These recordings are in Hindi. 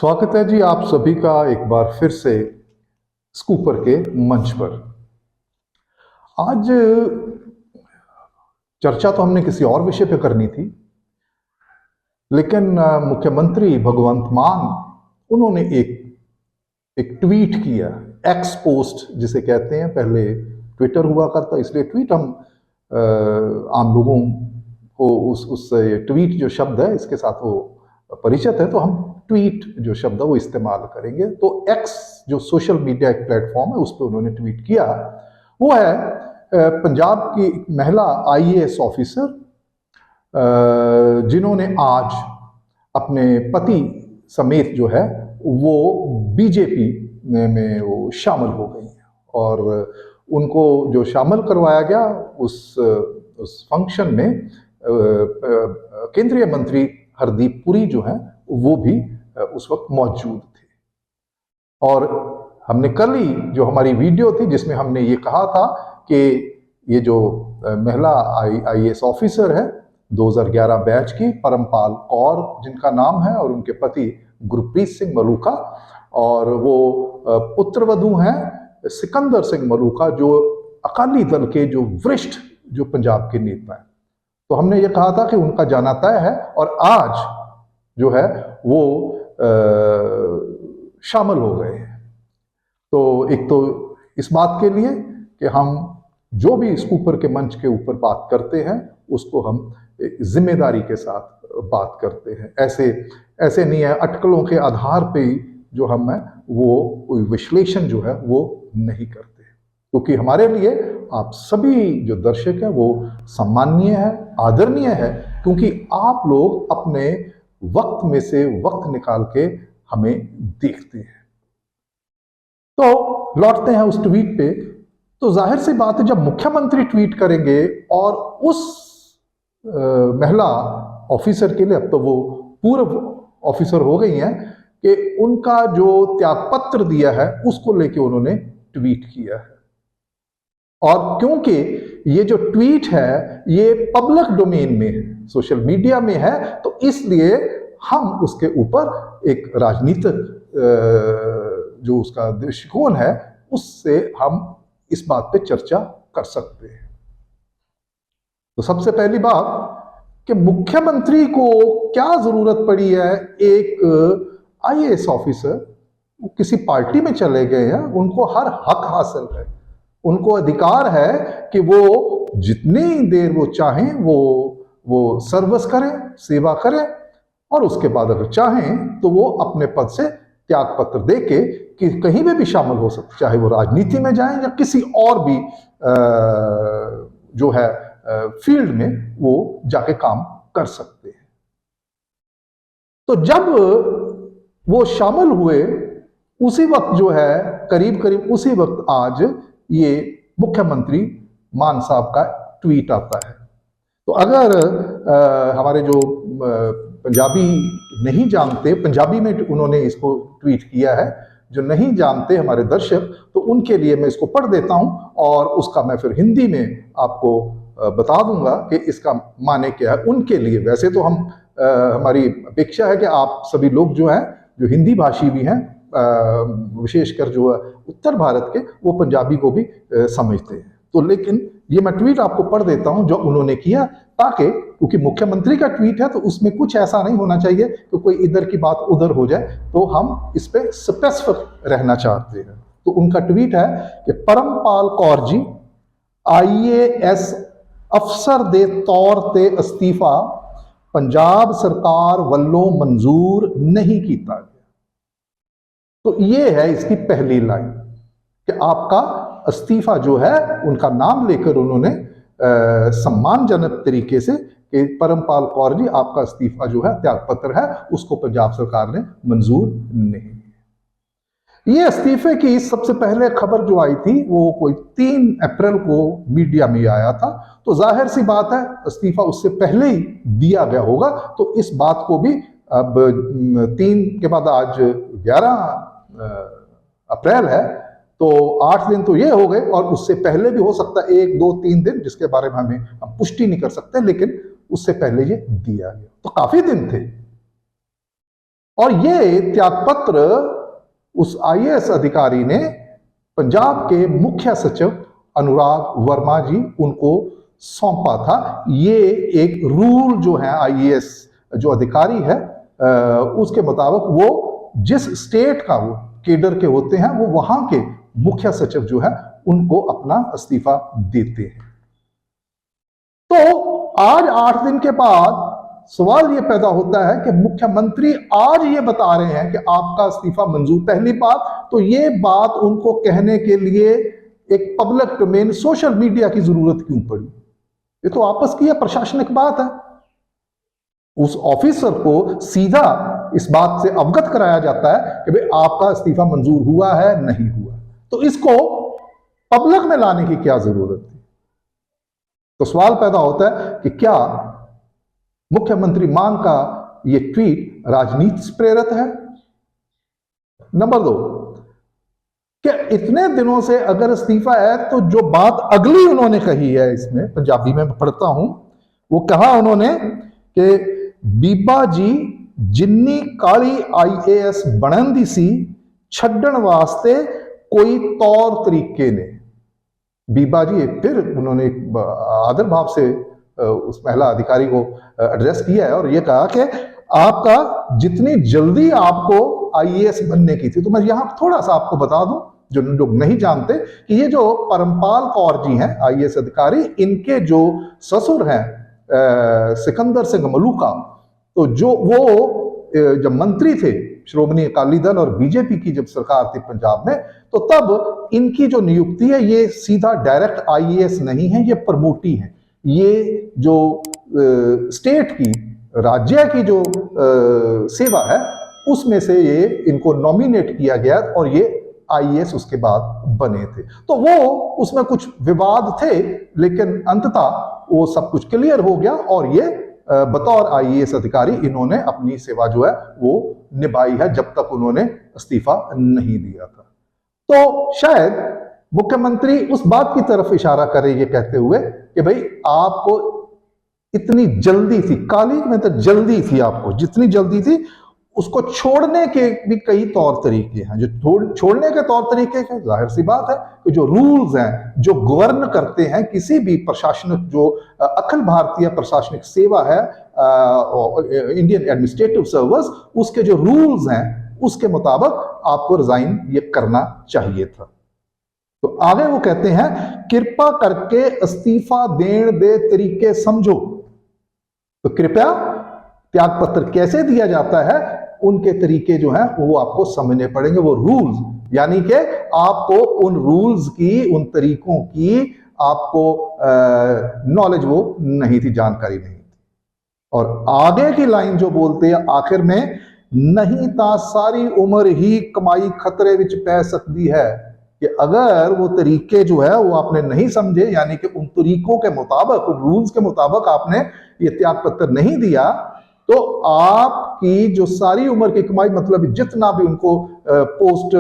स्वागत है जी आप सभी का एक बार फिर से स्कूपर के मंच पर। आज चर्चा तो हमने किसी और विषय पे करनी थी, लेकिन मुख्यमंत्री भगवंत मान उन्होंने एक ट्वीट किया। एक्स पोस्ट जिसे कहते हैं, पहले ट्विटर हुआ करता, इसलिए ट्वीट हम आम लोगों को उस ट्वीट जो शब्द है इसके साथ वो परिचित है, तो हम ट्वीट जो शब्द है वो इस्तेमाल करेंगे। तो एक्स जो सोशल मीडिया एक प्लेटफॉर्म है उस पर उन्होंने ट्वीट किया। वो है पंजाब की महिला आईएएस ऑफिसर जिन्होंने आज अपने पति समेत जो है वो बीजेपी में वो शामिल हो गई हैं, और उनको जो शामिल करवाया गया उस फंक्शन में केंद्रीय मंत्री हरदीप पुरी जो है वो भी उस वक्त मौजूद थे। और हमने कल ही जो हमारी वीडियो थी जिसमें हमने ये कहा था कि ये जो महिला आईएएस ऑफिसर है 2011 बैच की परमपाल कौर जिनका नाम है, और उनके पति गुरप्रीत सिंह मलूका, और वो पुत्रवधू हैं सिकंदर सिंह मलूका जो अकाली दल के जो वरिष्ठ जो पंजाब के नेता हैं। तो हमने ये कहा था कि उनका जाना तय है, और आज जो है वो शामिल हो गए हैं। तो एक तो इस बात के लिए कि हम जो भी स्कूपर के मंच के ऊपर बात करते हैं उसको हम जिम्मेदारी के साथ बात करते हैं, ऐसे नहीं है अटकलों के आधार पे ही जो हम है वो कोई विश्लेषण जो है वो नहीं करते, क्योंकि हमारे लिए आप सभी जो दर्शक हैं वो सम्माननीय है, आदरणीय है, क्योंकि आप लोग अपने वक्त में से वक्त निकाल के हमें देखते हैं। तो लौटते हैं उस ट्वीट पे। तो जाहिर सी बात है, जब मुख्यमंत्री ट्वीट करेंगे और उस महिला ऑफिसर के लिए, अब तो वो पूर्व ऑफिसर हो गई हैं, कि उनका जो त्यागपत्र दिया है उसको लेके उन्होंने ट्वीट किया है। और क्योंकि ये जो ट्वीट है ये पब्लिक डोमेन में है, सोशल मीडिया में है, तो इसलिए हम उसके ऊपर एक राजनीतिक जो उसका दृष्टिकोण है उससे हम इस बात पे चर्चा कर सकते हैं। तो सबसे पहली बात कि मुख्यमंत्री को क्या जरूरत पड़ी है, एक आईएएस ऑफिसर किसी पार्टी में चले गए हैं, उनको हर हक हासिल है, उनको अधिकार है कि वो जितनी देर वो चाहें वो सर्विस करें, सेवा करें, और उसके बाद अगर चाहें तो वो अपने पद से त्याग पत्र देके कि कहीं भी शामिल हो सकते, चाहे वो राजनीति में जाएं या किसी और भी जो है फील्ड में वो जाके काम कर सकते हैं। तो जब वो शामिल हुए उसी वक्त जो है करीब उसी वक्त आज ये मुख्यमंत्री मान साहब का ट्वीट आता है। तो अगर हमारे जो पंजाबी नहीं जानते, पंजाबी में उन्होंने इसको ट्वीट किया है, जो नहीं जानते हमारे दर्शक, तो उनके लिए मैं इसको पढ़ देता हूं और उसका मैं फिर हिंदी में आपको बता दूंगा कि इसका माने क्या है उनके लिए। वैसे तो हम हमारी अपेक्षा है कि आप सभी लोग जो हैं जो हिंदी भाषी भी हैं, विशेषकर जो उत्तर भारत के, वो पंजाबी को भी समझते हैं। तो लेकिन ये मैं ट्वीट आपको पढ़ देता हूं जो उन्होंने किया, ताकि क्योंकि मुख्यमंत्री का ट्वीट है तो उसमें कुछ ऐसा नहीं होना चाहिए कि कोई इधर की बात उधर हो जाए, तो हम इस पे स्पेसिफिक रहना चाहते हैं। तो उनका ट्वीट है कि परमपाल कौर जी आईएएस अफसर दे तौर ते अस्तीफा पंजाब सरकार वल्लों मंजूर नहीं किया गया। तो ये है इसकी पहली लाइन कि आपका अस्तीफा जो है, उनका नाम लेकर उन्होंने सम्मानजनक तरीके से कि परमपाल कौर जी आपका अस्तीफा जो है त्यागपत्र है उसको पंजाब सरकार ने मंजूर नहीं। ये अस्तीफे की सबसे पहले खबर जो आई थी वो कोई 3 अप्रैल को मीडिया में आया था, तो जाहिर सी बात है अस्तीफा उससे पहले ही दिया गया होगा। तो इस बात को भी अब 3 के बाद आज 11 अप्रैल है, तो 8 दिन तो ये हो गए, और उससे पहले भी हो सकता है 1, 2, 3 दिन, जिसके बारे में हम पुष्टि नहीं कर सकते, लेकिन उससे पहले ये दिया गया, तो काफी दिन थे। और ये त्यागपत्र उस आईएएस अधिकारी ने पंजाब के मुख्य सचिव अनुराग वर्मा जी उनको सौंपा था। ये एक रूल जो है आईएएस जो अधिकारी है उसके मुताबिक वो जिस स्टेट का वो केडर के होते हैं वो वहां के मुख्य सचिव जो है उनको अपना इस्तीफा देते हैं। तो आज 8 दिन के बाद सवाल यह पैदा होता है कि मुख्यमंत्री आज ये बता रहे हैं कि आपका इस्तीफा मंजूर। पहली बात तो ये बात उनको कहने के लिए एक पब्लिक डोमेन सोशल मीडिया की जरूरत क्यों पड़ी? ये तो आपस की प्रशासनिक बात है। उस ऑफिसर को सीधा इस बात से अवगत कराया जाता है कि भाई आपका इस्तीफा मंजूर हुआ है नहीं हुआ, तो इसको पब्लिक में लाने की क्या जरूरत थी? तो सवाल पैदा होता है कि क्या मुख्यमंत्री मान का यह ट्वीट राजनीति से प्रेरित है? नंबर 2, क्या इतने दिनों से अगर इस्तीफा है तो जो बात अगली उन्होंने कही है, इसमें पंजाबी में पढ़ता हूं, वो कहा उन्होंने कि बीबा जी जिन्नी काली आईएएस बनन दी सी छड्डण वास्ते कोई तौर तरीके ने। बीबा जी फिर उन्होंने आदर भाव से उस महिला अधिकारी को एड्रेस किया है और यह कहा कि आपका जितनी जल्दी आपको आईएएस बनने की थी। तो मैं यहां थोड़ा सा आपको बता दूं, जो लोग नहीं जानते, कि ये जो परमपाल कौर जी हैं आईएएस अधिकारी, इनके जो ससुर हैं सिकंदर सिंह मलूका, तो जो वो जब मंत्री थे श्रोमणी अकाली दल और बीजेपी की जब सरकार थी पंजाब में, तो तब इनकी जो नियुक्ति है ये सीधा डायरेक्ट आईएएस नहीं है, ये प्रमोटी है। ये जो स्टेट की राज्य की जो सेवा है उसमें से ये इनको नॉमिनेट किया गया और ये आईएएस उसके बाद बने थे। तो वो उसमें कुछ विवाद थे, लेकिन अंततः वो सब कुछ क्लियर हो गया और ये बतौर आईएएस अधिकारी इन्होंने अपनी सेवा जो है वो निभाई है जब तक उन्होंने इस्तीफा नहीं दिया था। तो शायद मुख्यमंत्री उस बात की तरफ इशारा करे ये कहते हुए कि भाई आपको इतनी जल्दी थी, काली में तो जल्दी थी, आपको जितनी जल्दी थी उसको छोड़ने के भी कई तौर तरीके हैं। जो छोड़ने के तौर तरीके के जाहिर सी बात है कि जो रूल्स हैं जो गवर्न करते हैं किसी भी प्रशासनिक, जो अखिल भारतीय प्रशासनिक सेवा है इंडियन एडमिनिस्ट्रेटिव सर्विस, उसके जो रूल्स हैं उसके मुताबिक आपको रिजाइन ये करना चाहिए था। तो आगे वो कहते हैं कृपा करके इस्तीफा देने दे तरीके समझो। तो कृपया त्यागपत्र कैसे दिया जाता है उनके तरीके जो हैं वो आपको समझने पड़ेंगे, वो रूल्स, यानी कि आपको उन रूल्स की, उन तरीकों की आपको नॉलेज वो नहीं थी, जानकारी नहीं थी। और आगे की लाइन जो बोलते हैं आखिर में, नहीं ता सारी उम्र ही कमाई खतरे विच पै सकती है, कि अगर वो तरीके जो है वो आपने नहीं समझे, यानी कि उन तरीकों के मुताबिक, उन रूल्स के मुताबिक आपने ये त्यागपत्र नहीं दिया, तो आपकी जो सारी उम्र की कमाई, मतलब जितना भी उनको पोस्ट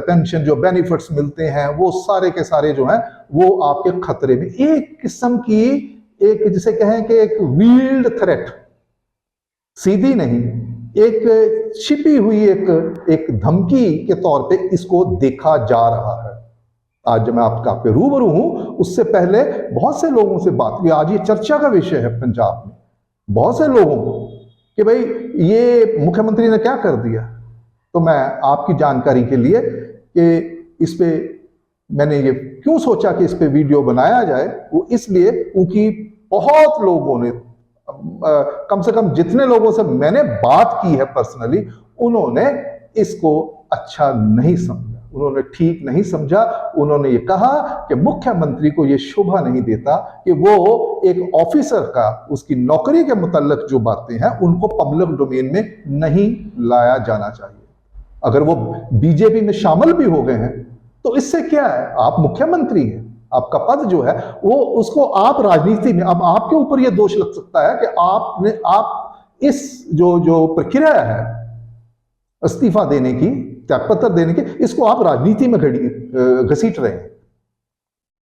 पेंशन जो बेनिफिट्स मिलते हैं वो सारे के सारे जो हैं वो आपके खतरे में। एक किस्म की, एक जिसे कहें कि एक वील्ड थ्रेट, सीधी नहीं, एक छिपी हुई एक धमकी के तौर पे इसको देखा जा रहा है। आज जब मैं आपके रूबरू हूं, उससे पहले बहुत से लोगों से बात की, आज ये चर्चा का विषय है पंजाब में बहुत से लोगों को, कि भाई ये मुख्यमंत्री ने क्या कर दिया। तो मैं आपकी जानकारी के लिए कि इस पे मैंने ये क्यों सोचा कि इस पे वीडियो बनाया जाए, वो इसलिए क्योंकि बहुत लोगों ने, कम से कम जितने लोगों से मैंने बात की है पर्सनली, उन्होंने इसको अच्छा नहीं समझा, उन्होंने ठीक नहीं समझा। उन्होंने ये कहा कि मुख्यमंत्री को ये शोभा नहीं देता कि वो एक ऑफिसर का, उसकी नौकरी के मुतल्लिक जो बातें हैं उनको पब्लिक डोमेन में नहीं लाया जाना चाहिए। अगर वो बीजेपी में शामिल भी हो गए हैं तो इससे क्या है, आप मुख्यमंत्री हैं, आपका पद जो है वो, उसको आप राजनीति में, अब आपके ऊपर यह दोष लग सकता है कि आप इस जो प्रक्रिया है इस्तीफा देने की, त्यागपत्र देने की, इसको आप राजनीति में घसीट रहे हैं।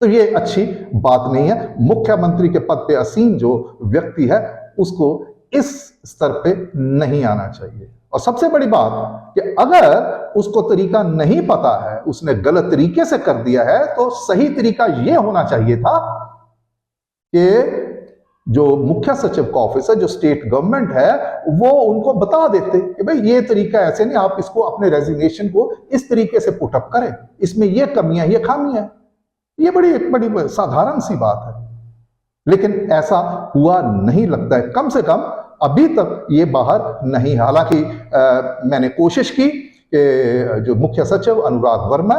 तो ये अच्छी बात नहीं है। मुख्यमंत्री के पद पे आसीन जो व्यक्ति है उसको इस स्तर पे नहीं आना चाहिए। और सबसे बड़ी बात कि अगर उसको तरीका नहीं पता है, उसने गलत तरीके से कर दिया है, तो सही तरीका यह होना चाहिए था कि जो मुख्य सचिव का ऑफिस है, जो स्टेट गवर्नमेंट है, वो उनको बता देते कि भाई ये तरीका ऐसे नहीं, आप इसको अपने रेजिग्नेशन को इस तरीके से पुटअप करें, इसमें ये कमियां, ये खामियां। ये बड़ी बड़ी साधारण सी बात है, लेकिन ऐसा हुआ नहीं लगता है। कम से कम अभी तक ये बाहर नहीं। हालांकि मैंने कोशिश की कि जो मुख्य सचिव अनुराग वर्मा,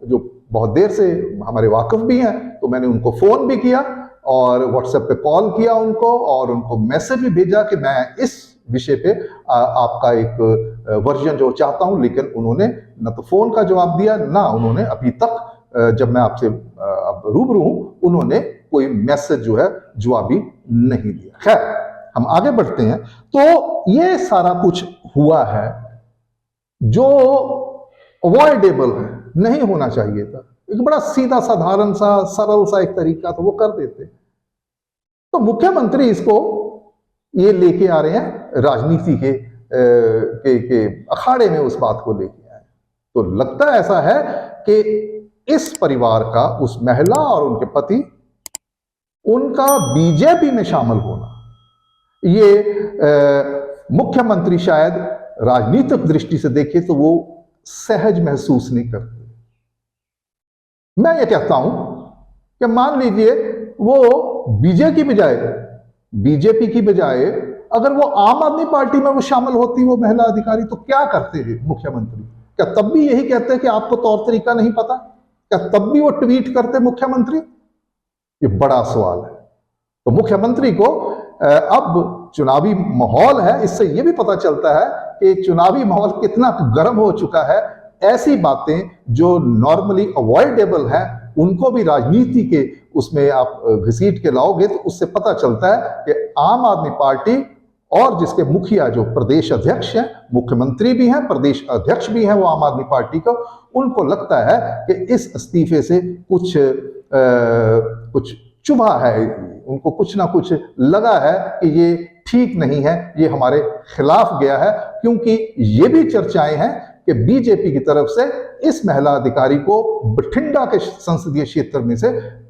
जो बहुत देर से हमारे वाकिफ भी हैं, तो मैंने उनको फोन भी किया और व्हाट्सएप पे कॉल किया उनको, और उनको मैसेज भी भेजा कि मैं इस विषय पे आपका एक वर्जन जो चाहता हूं, लेकिन उन्होंने न तो फोन का जवाब दिया, ना उन्होंने अभी तक, जब मैं आपसे अब रूबरू हूं, उन्होंने कोई मैसेज जो है जवाबी नहीं दिया। खैर, हम आगे बढ़ते हैं। तो ये सारा कुछ हुआ है जो अवॉइडेबल है, नहीं होना चाहिए था। एक बड़ा सीधा साधारण सा सरल सा एक तरीका था, वो कर देते। तो मुख्यमंत्री इसको ये लेके आ रहे हैं राजनीति के अखाड़े में, उस बात को लेके आए। तो लगता ऐसा है कि इस परिवार का, उस महिला और उनके पति, उनका बीजेपी में शामिल होना, ये मुख्यमंत्री शायद राजनीतिक दृष्टि से देखे तो वो सहज महसूस नहीं करते। मैं ये कहता हूं कि मान लीजिए वो बीजेपी की बजाय अगर वो आम आदमी पार्टी में वो शामिल होती, वो महिला अधिकारी, तो क्या करते हैं मुख्यमंत्री? क्या तब भी यही कहते कि आपको तौर तरीका नहीं पता? क्या तब भी वो ट्वीट करते मुख्यमंत्री? ये बड़ा सवाल है। तो मुख्यमंत्री को अब चुनावी माहौल है, इससे यह भी पता चलता है कि चुनावी माहौल कितना गर्म हो चुका है। ऐसी बातें जो नॉर्मली अवॉइडेबल है, उनको भी राजनीति के उसमें आप घसीट के लाओगे, तो उससे पता चलता है कि आम आदमी पार्टी और जिसके मुखिया जो प्रदेश अध्यक्ष हैं, मुख्यमंत्री भी हैं, प्रदेश अध्यक्ष भी हैं वो आम आदमी पार्टी का, उनको लगता है कि इस इस्तीफे से कुछ चुभा है, उनको कुछ ना कुछ लगा है कि ये ठीक नहीं है, ये हमारे खिलाफ गया है। क्योंकि ये भी चर्चाएं हैं कि बीजेपी की तरफ से इस महिला अधिकारी को बठिंडा के संसदीय क्षेत्र में से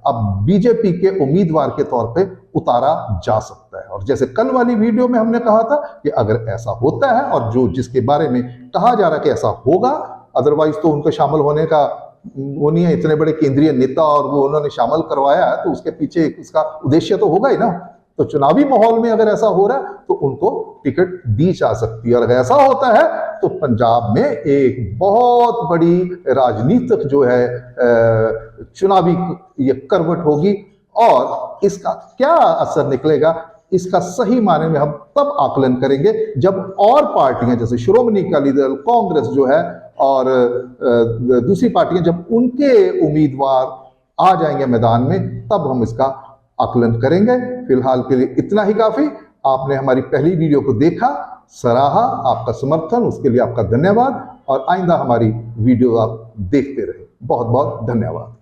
अब बीजेपी के उम्मीदवार के तौर पे उतारा जा सकता है। और जैसे कल वाली वीडियो में हमने कहा था कि अगर ऐसा होता है, और जो जिसके बारे में कहा जा रहा है कि ऐसा होगा, अदरवाइज तो उनको शामिल होने का वो नहीं है, इतने बड़े केंद्रीय नेता और वो उन्होंने शामिल करवाया है, तो उसके पीछे उसका उद्देश्य तो होगा ही ना। तो चुनावी माहौल में अगर ऐसा हो रहा है तो उनको टिकट दी जा सकती है। और अगर ऐसा होता है तो पंजाब में एक बहुत बड़ी राजनीतिक जो है चुनावी ये करवट होगी। और इसका क्या असर निकलेगा, इसका सही माने में हम तब आकलन करेंगे जब और पार्टियां, जैसे श्रोमणी अकाली दल, कांग्रेस जो है, और दूसरी पार्टियां, जब उनके उम्मीदवार आ जाएंगे मैदान में, तब हम इसका आकलन करेंगे। फिलहाल के लिए इतना ही काफी। आपने हमारी पहली वीडियो को देखा, सराहा, आपका समर्थन, उसके लिए आपका धन्यवाद। और आइंदा हमारी वीडियो आप देखते रहे। बहुत बहुत धन्यवाद।